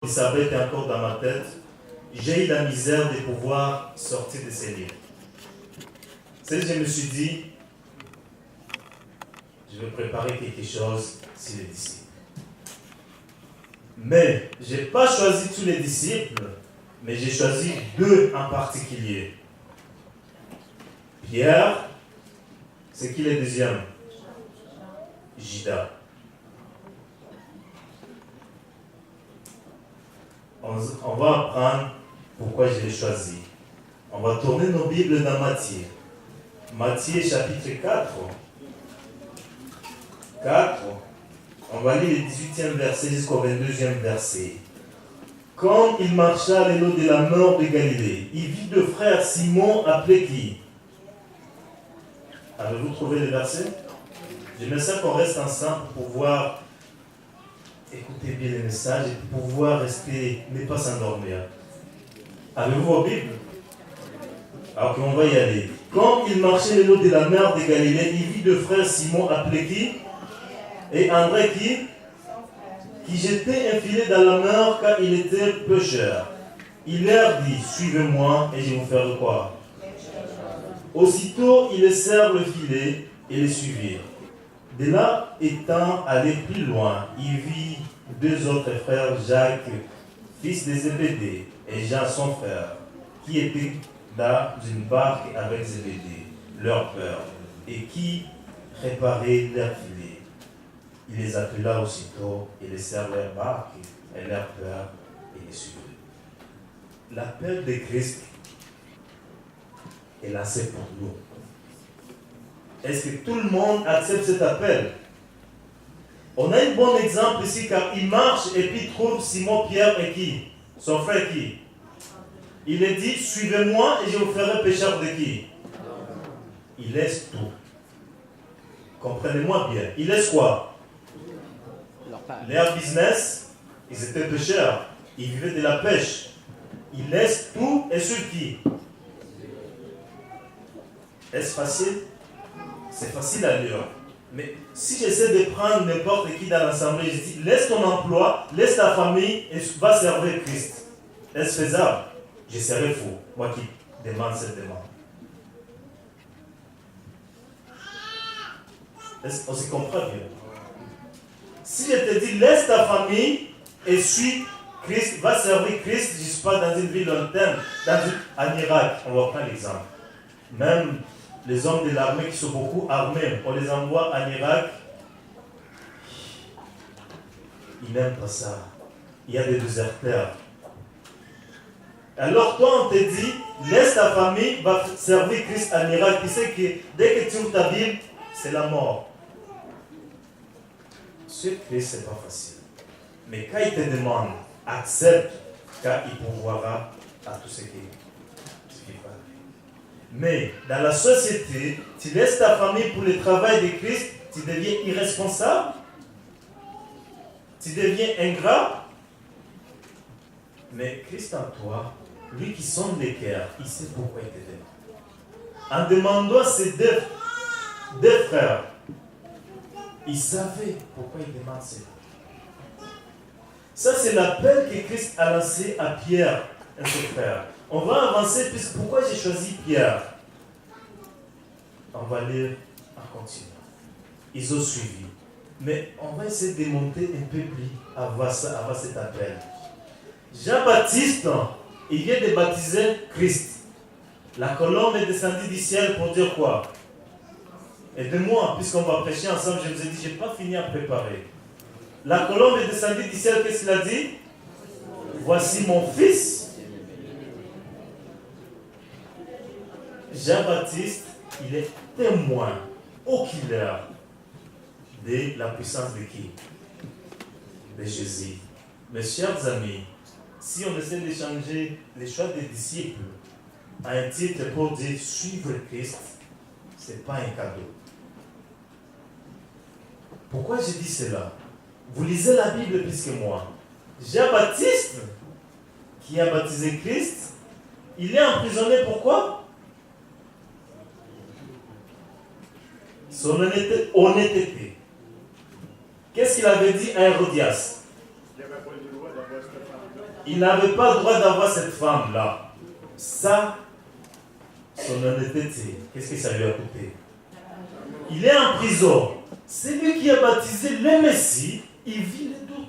Elisabeth est encore dans ma tête. J'ai eu la misère de pouvoir sortir de ces livres. C'est je me suis dit, je vais préparer quelque chose sur les disciples. Mais je n'ai pas choisi tous les disciples, mais j'ai choisi 2 en particulier. Pierre, c'est qui le deuxième? Judas. On va apprendre pourquoi je l'ai choisi. On va tourner nos Bibles dans Matthieu. Matthieu chapitre 4. On va lire le 18e verset jusqu'au 22e verset. Quand il marcha le long de la mer de Galilée, il vit 2 frères Simon appelés qui? Avez-vous trouvé le verset? J'aimerais ça qu'on reste ensemble pour pouvoir écouter bien les messages et pour pouvoir rester, ne pas s'endormir. Avez-vous vos Bibles? Alors on va y aller. Quand il marchait le long de la mer de Galilée, il vit 2 frères Simon appelés qui? Et André qui jetait un filet dans la mer car il était pêcheur. Il leur dit, suivez-moi et je vous ferai quoi? Aussitôt, ils laissèrent le filet et les suivirent. De là, étant allé plus loin, il vit 2 autres frères, Jacques, fils de Zébédée, et Jean, son frère, qui étaient dans une barque avec Zébédée, leur père, et qui réparaient leur filet. Il les appela aussitôt et laissèrent leur barque et leur père et les suivirent. L'appel de Christ est lancé pour nous. Est-ce que tout le monde accepte cet appel? On a un bon exemple ici car il marche et puis il trouve Simon Pierre et qui? Son frère qui? Il est dit, suivez-moi et je vous ferai pécheur de qui? Il laisse tout. Comprenez-moi bien. Il laisse quoi? Leur business, ils étaient pêcheurs. Ils vivaient de la pêche. Ils laissent tout et sur qui? Est-ce facile? C'est facile à lire. Mais si j'essaie de prendre n'importe qui dans l'assemblée, je dis, laisse ton emploi, laisse ta famille et va servir Christ. Est-ce faisable? Je serais fou, moi qui demande cette demande. Est-ce qu'on se comprend bien? Si je te dis, laisse ta famille et suis Christ, va servir Christ, je ne suis pas dans une ville lointaine, en Irak, on va prendre l'exemple. Même les hommes de l'armée qui sont beaucoup armés, on les envoie en Irak, ils n'aiment pas ça. Il y a des déserteurs. Alors toi, on te dit, laisse ta famille, va servir Christ en Irak. Tu sais que dès que tu ouvres ta Bible, c'est la mort. Suivre Christ, ce n'est pas facile. Mais quand il te demande, accepte, car il pourvoira à tout ce qui va. Mais dans la société, tu laisses ta famille pour le travail de Christ, tu deviens irresponsable, tu deviens ingrat. Mais Christ en toi, lui qui sonde les cœurs, il sait pourquoi il te demande. En demandant à ces deux frères, il savait pourquoi il demande cela. Ça, c'est l'appel que Christ a lancé à Pierre et ses frères. On va avancer, puisque pourquoi j'ai choisi Pierre? On va lire en continuant. Ils ont suivi. Mais on va essayer de monter un peu plus avant cet appel. Jean-Baptiste, il vient de baptiser Christ. La colombe est descendue du ciel pour dire quoi? Aidez-moi, puisqu'on va prêcher ensemble, je vous ai dit, je n'ai pas fini à préparer. La colombe est descendue du ciel, qu'est-ce qu'il a dit? Voici mon fils. Jean-Baptiste, il est témoin oculaire de la puissance de qui? De Jésus. Mes chers amis, si on essaie de changer les choix des disciples à un titre pour dire suivre Christ, ce n'est pas un cadeau. Pourquoi je dis cela? Vous lisez la Bible plus que moi. Jean-Baptiste, qui a baptisé Christ, il est emprisonné pourquoi? Son honnêteté. Qu'est-ce qu'il avait dit à Hérodias? Il n'avait pas le droit d'avoir cette femme-là. Ça, son honnêteté, qu'est-ce que ça lui a coûté? Il est en prison. C'est lui qui a baptisé le Messie. Il vit les doutes.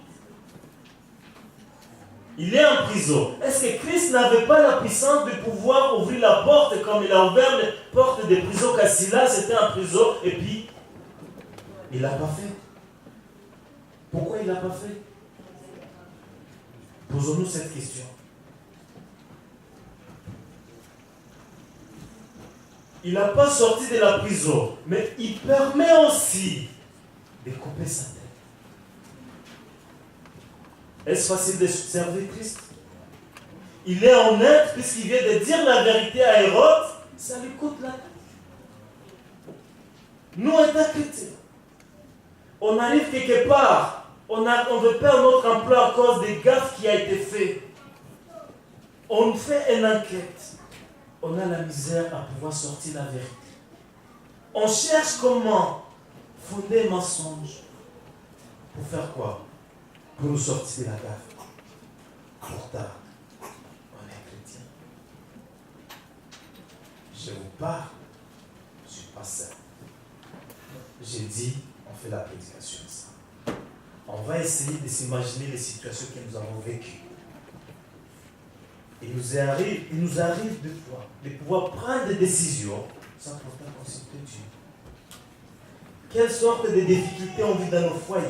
Il est en prison. Est-ce que Christ n'avait pas la puissance de pouvoir ouvrir la porte comme il a ouvert les portes des prisons quand Silas était en prison et puis il ne l'a pas fait? Pourquoi il ne l'a pas fait? Posons-nous cette question. Il n'a pas sorti de la prison, mais il permet aussi de couper sa tête. Est-ce facile de servir Christ? Il est honnête puisqu'il vient de dire la vérité à Hérode, ça lui coûte la tête. Nous, étant chrétiens, on arrive quelque part, on veut perdre notre emploi à cause des gaffes qui a été fait. On fait une enquête. On a la misère à pouvoir sortir la vérité. On cherche comment fonder un mensonge. Pour faire quoi? Pour nous sortir de la gaffe. Pourtant, on est chrétien. Je vous parle, je ne suis pas seul. J'ai dit, on fait la prédication ensemble. On va essayer de s'imaginer les situations que nous avons vécues. Il nous arrive de fois de pouvoir prendre des décisions sans pourtant consulter Dieu. Quelles sortes de difficultés on vit dans nos foyers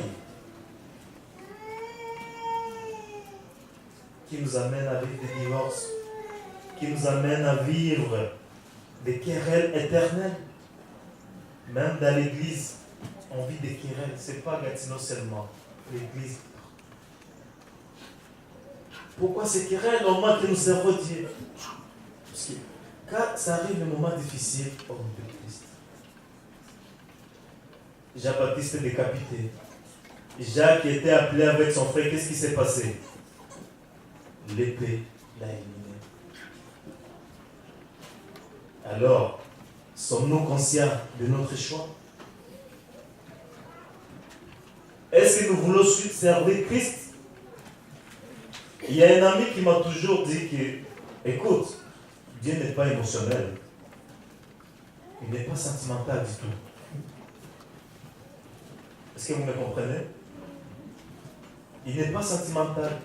qui nous amènent à vivre des divorces, qui nous amènent à vivre des querelles éternelles. Même dans l'église, on vit des querelles. Ce n'est pas Gatineau seulement, l'église. Pourquoi ces querelles au moins que nous servons Dieu? Parce que quand ça arrive le moment difficile, on oublie Christ. Jean-Baptiste est décapité. Jacques était appelé avec son frère. Qu'est-ce qui s'est passé? L'épée l'a éliminé. Alors, sommes-nous conscients de notre choix? Est-ce que nous voulons servir Christ? Il y a un ami qui m'a toujours dit que, écoute, Dieu n'est pas émotionnel. Il n'est pas sentimental du tout. Est-ce que vous me comprenez? Il n'est pas sentimental.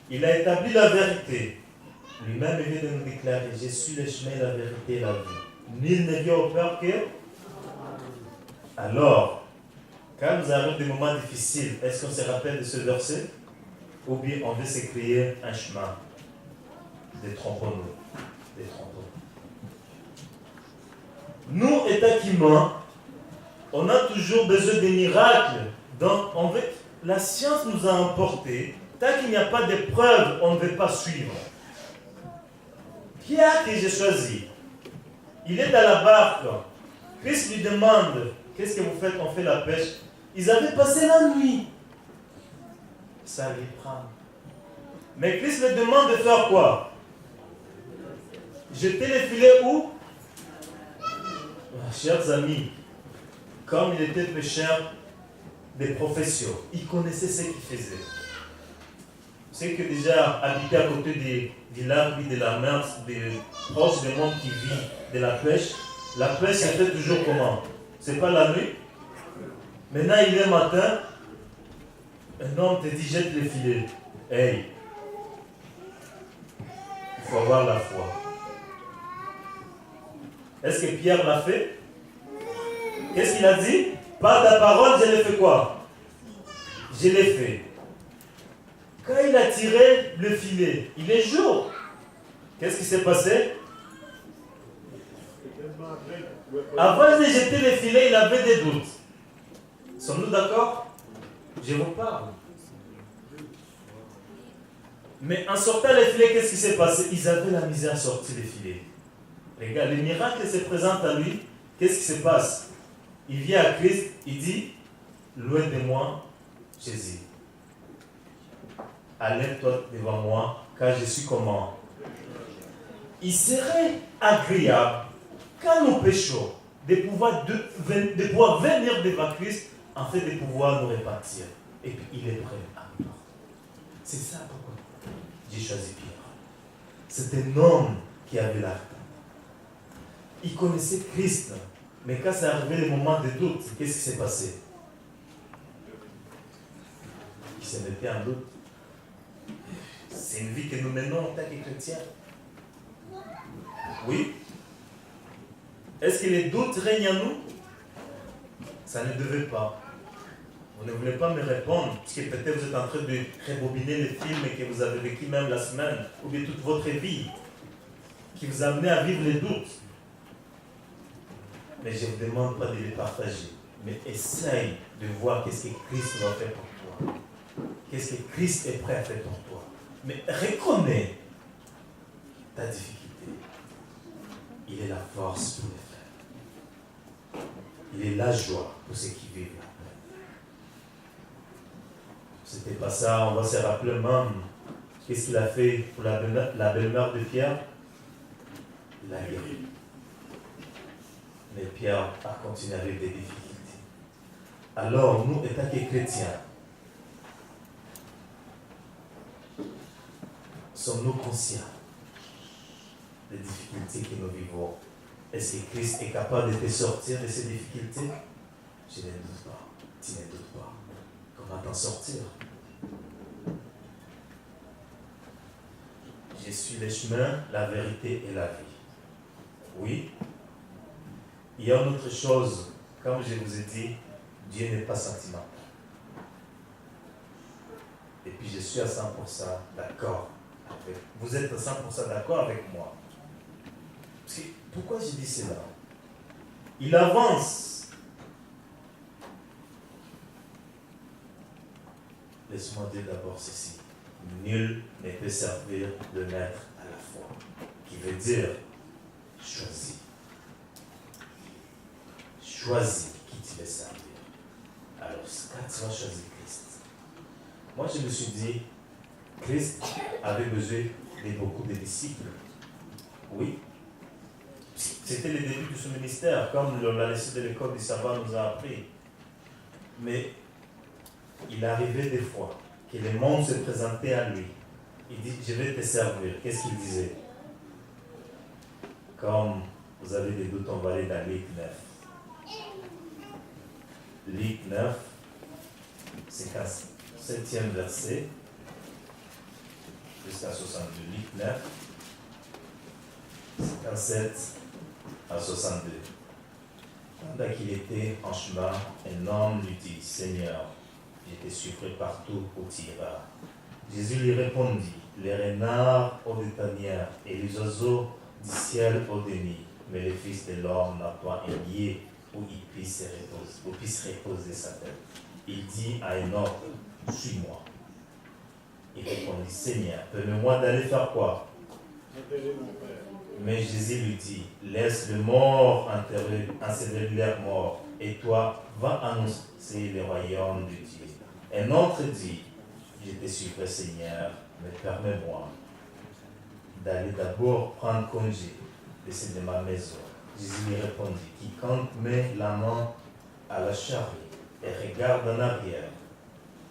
Il a établi la vérité. Lui-même vient de nous déclarer, je suis le chemin, la vérité et la vie. Nul ne vient au Père que... Alors, quand nous arrivons des moments difficiles, est-ce qu'on se rappelle de ce verset? Ou bien on veut se créer un chemin. Détrompons-nous. Nous, étant humains, on a toujours besoin de miracles. Donc, la science nous a emportés. Tant qu'il n'y a pas de preuves, on ne veut pas suivre. Pierre que j'ai choisi, il est dans la barque. Christ lui demande, qu'est-ce que vous faites? On fait la pêche. Ils avaient passé la nuit. Ça les prend. Mais Christ me demande de faire quoi? Jeter les filets où? Chers amis, comme il était pécheur des professions, il connaissait ce qu'il faisait. C'est que déjà habiter à côté des villages, de la mer, proche des monde qui vit de la pêche se fait toujours comment? C'est pas la nuit? Maintenant il est matin, un homme te dit jette les filets. Hey, il faut avoir la foi. Est-ce que Pierre l'a fait? Qu'est-ce qu'il a dit? Par ta parole, je l'ai fait quoi? Je l'ai fait. Quand il a tiré le filet, il est jour. Qu'est-ce qui s'est passé? Avant de jeter le filet, il avait des doutes. Sommes-nous d'accord? Je vous parle. Mais en sortant les filets, qu'est-ce qui s'est passé? Ils avaient la misère à sortir les filets. Regarde, le miracle se présente à lui. Qu'est-ce qui se passe? Il vient à Christ, il dit, loin de moi, Jésus. Allève-toi devant moi, car je suis comment? Il serait agréable, quand nous péchons, de pouvoir venir devant Christ, en fait de pouvoir nous répartir. Et puis il est prêt à nous pardonner. C'est ça pourquoi j'ai choisi Pierre. C'est un homme qui avait l'argent. Il connaissait Christ. Mais quand c'est arrivé le moment de doute, qu'est-ce qui s'est passé? Il se mettait en doute. C'est une vie que nous menons en tant que chrétiens. Oui. Est-ce que les doutes règnent en nous? Ça ne devait pas. Vous ne voulez pas me répondre, parce que peut-être vous êtes en train de rebobiner les films que vous avez vécu même la semaine, ou bien toute votre vie, qui vous a amené à vivre les doutes. Mais je ne vous demande pas de les partager. Mais essaye de voir qu'est-ce que Christ va faire pour toi. Qu'est-ce que Christ est prêt à faire pour toi. Mais reconnais ta difficulté. Il est la force pour les faire. Il est la joie pour ceux qui vivent la paix. C'était pas ça, on va se rappeler même. Qu'est-ce qu'il a fait pour la belle-mère de Pierre? Il a guéri. Mais Pierre a continué avec des difficultés. Alors, nous, étant que chrétiens, sommes-nous conscients des difficultés que nous vivons? Est-ce que Christ est capable de te sortir de ces difficultés? Je ne doute pas. Tu ne doutes pas. Comment t'en sortir? Je suis le chemin, la vérité et la vie. Oui. Il y a une autre chose, comme je vous ai dit, Dieu n'est pas sentimental. Et puis je suis à 100% d'accord avec vous. Vous êtes à 100% d'accord avec moi. Parce que, pourquoi je dis cela? Il avance. Laisse-moi dire d'abord ceci. Nul ne peut servir le maître à la fois. Qui veut dire, choisis. Choisis qui tu veux servir. Alors, quand tu vas choisir Christ, moi je me suis dit, Christ avait besoin de beaucoup de disciples. Oui. C'était le début de son ministère, comme la leçon de l'école du sabbat nous a appris. Mais il arrivait des fois que le monde se présentait à lui. Il dit, je vais te servir. Qu'est-ce qu'il disait? Comme vous avez des doutes, on va aller dans Luc 9. Luc 9, 57e verset, jusqu'à 62. Luc 9, 57 à 62. Pendant qu'il était en chemin, un homme lui dit, Seigneur, je te suivrai partout où tu iras. Jésus lui répondit, les renards ont des tanières et les oiseaux du ciel au déni, mais le Fils de l'homme n'a pas un lieu où il puisse reposer sa tête. Il dit à un autre, suis-moi. Il répondit, Seigneur, permets-moi d'aller faire quoi? Mais Jésus lui dit, laisse le mort enterrer leur mort, et toi, va annoncer le royaume de Dieu. Un autre dit, je te suivrai, Seigneur, mais permets-moi d'aller d'abord prendre congé de ma maison. Jésus lui répondit, quiconque met la main à la charrue et regarde en arrière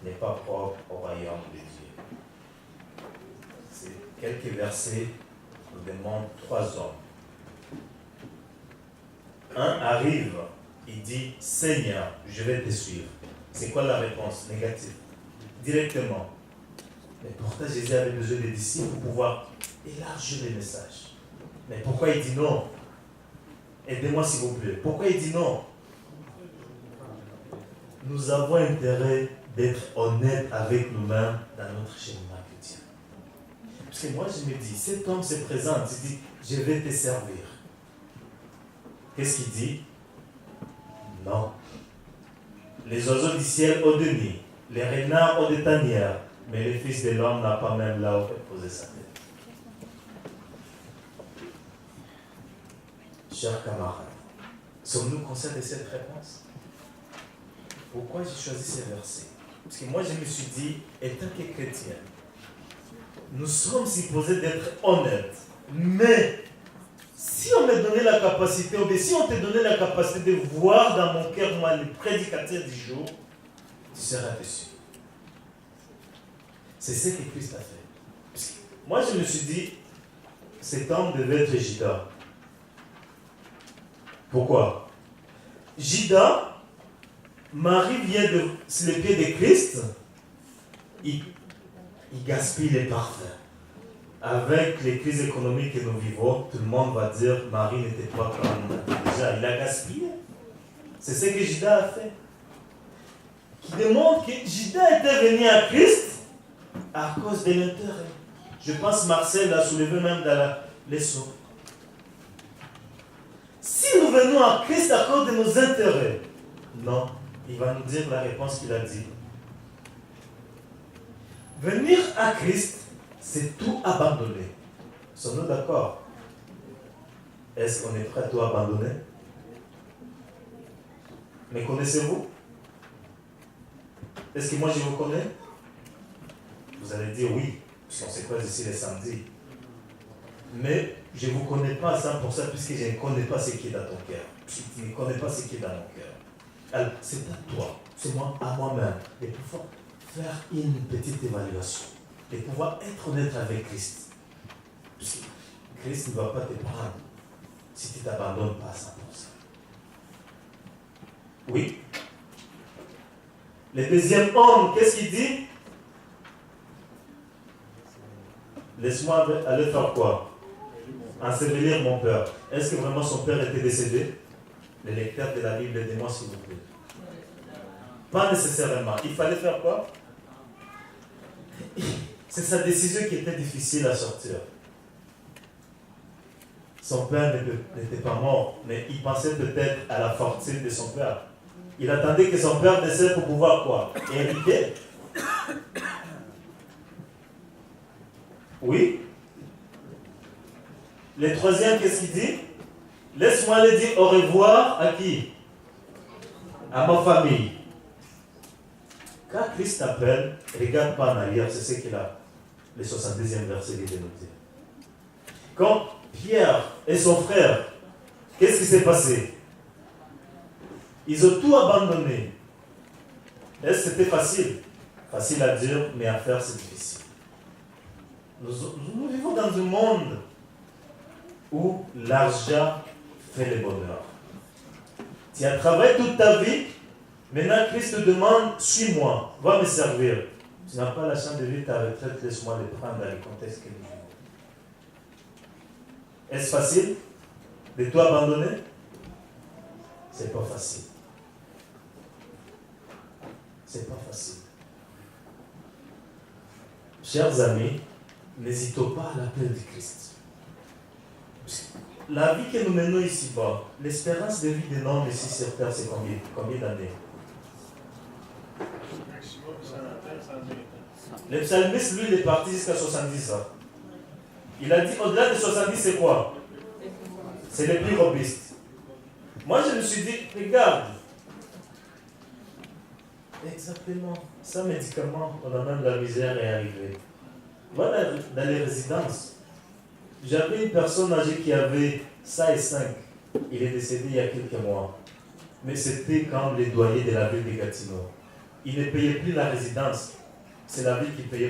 n'est pas propre au royaume de Dieu. C'est quelques versets nous demandent 3 hommes. Un arrive, il dit, Seigneur, je vais te suivre. C'est quoi la réponse? Négative. Directement. Mais pourtant, Jésus avait besoin des disciples pour pouvoir élargir le message. Mais pourquoi il dit non? Aidez-moi s'il vous plaît. Pourquoi il dit non? Nous avons intérêt d'être honnêtes avec nous-mêmes dans notre cheminement chrétien. Parce que moi, je me dis, cet homme se présente, il dit, je vais te servir. Qu'est-ce qu'il dit? Non. Les oiseaux du ciel ont des nids, les renards ont des tanières, mais le Fils de l'homme n'a pas même là où poser sa tête. Chers camarades, sommes-nous conscients de cette réponse? Pourquoi j'ai choisi ces versets? Parce que moi, je me suis dit, étant que chrétien, nous sommes supposés d'être honnêtes. Mais, si on me donnait la capacité, ou bien si on te donnait la capacité de voir dans mon cœur, moi, le prédicateur du jour, tu seras déçu. C'est ce que Christ a fait. Moi, je me suis dit, cet homme devait être Judas. Pourquoi? Judas, Marie vient sur les pieds de Christ, il gaspille les parfums. Avec les crises économiques que nous vivons, tout le monde va dire Marie n'était pas comme déjà, il a gaspillé. C'est ce que Judas a fait. Qui démontre que Judas était venu à Christ à cause de l'intérêt. Je pense que Marcel l'a soulevé même dans la leçon. Si nous venons à Christ à cause de nos intérêts, non, il va nous dire la réponse qu'il a dit. Venir à Christ, c'est tout abandonner. Sommes-nous d'accord? Est-ce qu'on est prêt à tout abandonner? Mais connaissez-vous? Est-ce que moi je vous connais? Vous allez dire oui, parce qu'on se croise ici les samedis. Mais je ne vous connais pas à 100% puisque je ne connais pas ce qui est dans ton cœur. Je ne connais pas ce qui est dans mon cœur. Alors, c'est à toi, c'est moi, à moi-même, de pouvoir faire une petite évaluation, de pouvoir être honnête avec Christ. Puisque Christ ne va pas te prendre si tu ne t'abandonnes pas à 100%. Oui. Le deuxième homme, qu'est-ce qu'il dit? Laisse-moi aller faire quoi? Ensevelir mon père. Est-ce que vraiment son père était décédé? Les lecteurs de la Bible, aidez-moi s'il vous plaît. Pas nécessairement. Il fallait faire quoi? C'est sa décision qui était difficile à sortir. Son père n'était pas mort, mais il pensait peut-être à la fortune de son père. Il attendait que son père décède pour pouvoir quoi? Hériter. Oui. Le troisième, qu'est-ce qu'il dit? Laisse-moi aller dire au revoir à qui? À ma famille. Quand Christ t'appelle, regarde pas en arrière, c'est ce qu'il a. Le 70e verset de nous dire. Quand Pierre et son frère, qu'est-ce qui s'est passé? Ils ont tout abandonné. Est-ce que c'était facile? Facile à dire, mais à faire, c'est difficile. Nous vivons dans un monde où l'argent fait le bonheur. Tu as travaillé toute ta vie, maintenant Christ te demande, suis-moi, va me servir. Tu n'as pas la chance de vivre ta retraite, laisse-moi le prendre dans le contexte que nous vivons. Est-ce facile de tout abandonner? C'est pas facile. C'est pas facile. Chers amis, n'hésitons pas à l'appel de Christ. La vie que nous menons ici-bas, l'espérance de vie de l'homme ici sur terre, c'est combien d'années? Le psalmiste, lui, il est parti jusqu'à 70 ans. Il a dit, au-delà de 70, c'est quoi? C'est le plus robuste. Moi, je me suis dit, regarde. Exactement. Sans médicaments, on a même la misère est arrivée. Voilà, dans les résidences. J'avais une personne âgée qui avait ça et 5. Il est décédé il y a quelques mois. Mais c'était comme les douaniers de la ville de Gatineau. Il ne payait plus la résidence. C'est la ville qui payait.